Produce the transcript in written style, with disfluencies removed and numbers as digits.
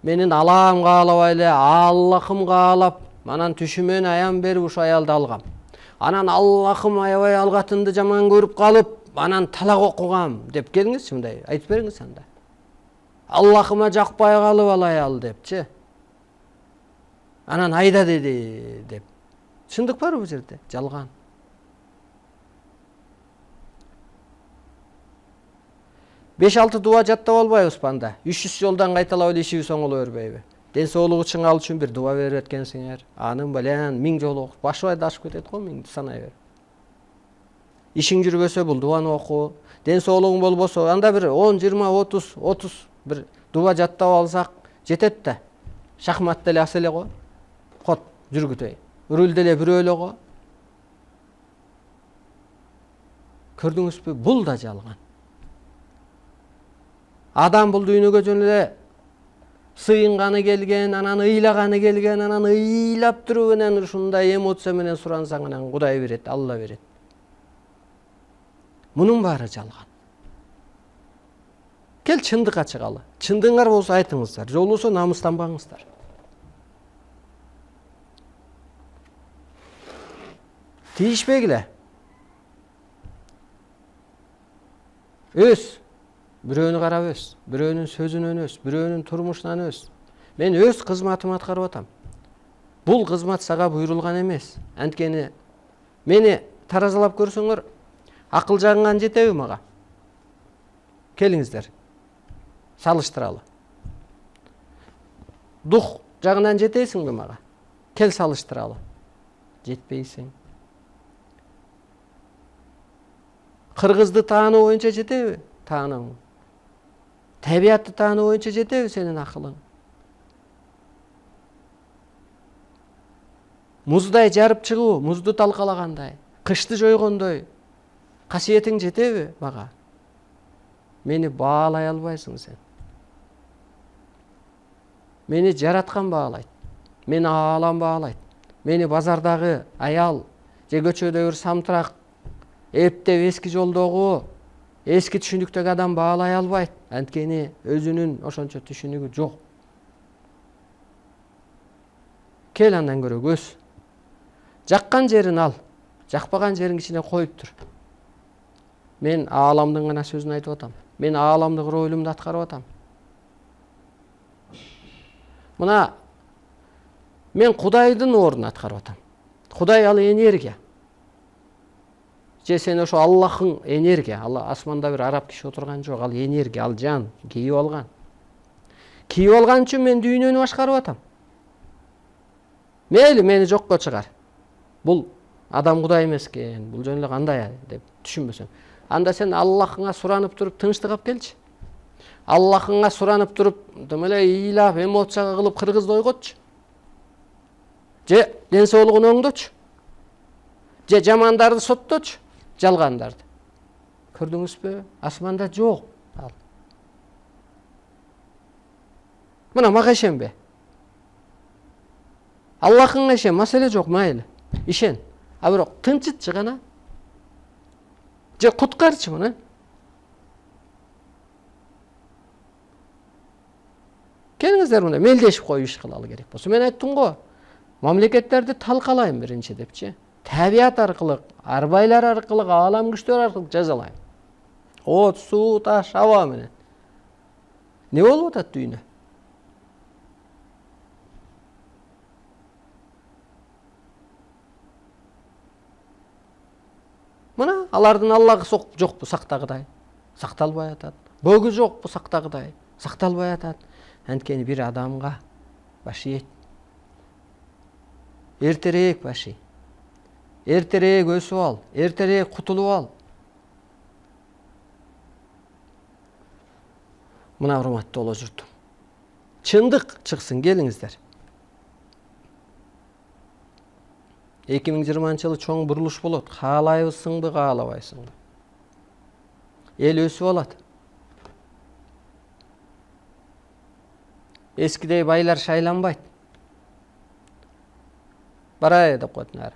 Менин алам каалабай эле Аллахым каалап, манан түшүмөн аян берип ушу аялды алгам. Анан Аллахым аябай алгатынды жаман көрүп калып, анан талак окугам деп келиңизчи, мындай айтып бериңиз анда. Аллахыма жакпай калып ал аял депчи. Анан айда деди деп. Чындык бар бул жерде? Жалган. Беш алты дуа жаттап албайбызбы анда? 300 жолдан кайталап эле ишибиз оңоло бербейби? Ден соолугу чыңал үчүн бир дуа берип эткенсиңер. Анын менен 1000 жолу башыбай дашып кетет го, 1000 санай бер. Ишиң жүрбөсө бул дуаны оку. Ден соолугуң болбосо анда бир 10, 20, 30 бир дуа жаттап алсак жетет да. Шахмат деле ас эле го. Хот жүргүтөй. Руль деле бирөө эле го. Көрдүңүзбү? Бул да жалган. Адам бул дүйнөгө жөн эле сыйынганы келген, анан ыйлаганы келген, анан ыйлап туруп анан ушундай эмоция менен сурансаң анан Кудай берет, Алла берет. Мунун баары жалган. Кел чындыкка чыгалы. Чындыгыңар болсо айтыңыздар, же болбосо намыстанбаңыздар. Тийишпегиле. Өз. Бирөөнү карап өз, бирөөнүн сөзүнөн өз, бирөөнүн турмушунан өз. Мен өз кызматымды аткарып атам. Бул кызмат сага буйрулган эмес. Анткени мени таразалап көрсөңөр, акыл жагыңан жетеби мага? Келиңиздер. Салыштыралы. Дух жагынан жетесиңби мага? Кел салыштыралы. Жетпейсиң. Кыргызды таануу боюнча жетеби? Таануу. Табиатты таануу боюнча жетеби сенин акылың? Муздай жарып чыгуу, музду талкалагандай, кышты жойгондой касиетиң жетеби мага? Мени баалай албайсың сен. Мени жараткан баалайт. Мени аалам баалайт. Мени базардагы аял, же көчөдөгү самтырак, эптеп эски жолдогу, эски түшүнүктөгү адам баалай албайт. Анткени өзүнүн ошончо түшүнүгү жок. Кел андан көрө көз. Жаккан жерин ал, жакпаган жерин кичине коюп тур. Мен ааламдын гана сөзүн айтып атам. Мен ааламдык ролумду аткарып атам. Мына мен Кудайдын ордун аткарып атам. Кудай ал энергия. Же сен ошо Аллахың энергия. Алла асманда бир араб киши отурган жок. Ал энергия, ал жан, кийип алган. Кийип алган үчүн мен дүйнөнү башкарып атам. Мейли мени жокко чыгар. Бул адам Кудай эмес экен. Бул жөн эле кандай деп түшүнбөсөң. Анда сен Аллахыңа суранып туруп тынчтык алып келчи. Аллахыңа суранып туруп, демеле ыйлап, эмоцияга кылып кыргызды ойготчу. Же ден соолугун оңдочу. Же жамандарды сотточу. Жалгандарды. Көрдүңүзбү? Асманда жок ал. Мына мага ишенбе. Аллахыңа ишен, маселе жок, майли. Ишен. А бирок тынчытчы гана. Же куткарчы муну. Келиңиздер мына мелдешип коюп иш кылалы керек болсо. Мен айттым го. Мамлекеттерди талкалайм биринчи депчи. Табиат аркылуу, арбайлар аркылуу, аалам күчтөр аркылуу жазалайм. От, суу, таш, аба менен. Не болуп атат дүйнө? Мына алардын Аллахы жокпу сактагыдай, сакталбай атат. Бөгү жокпу сактагыдай, сакталбай атат. Анткени бир адамга башиет. Эртерээк баши. Эртерээк өсүп ал, эртерээк кутулуп ал. Мына урматтуу боло журтум. Чындык чыксын, келиңиздер. 2020-жылы чоң бурулуш болот. Каалайбызсыңбы, каалабайсыңбы? Эл өсүп алат. Эскидей байлар шайланбайт. Барай деп коет нары.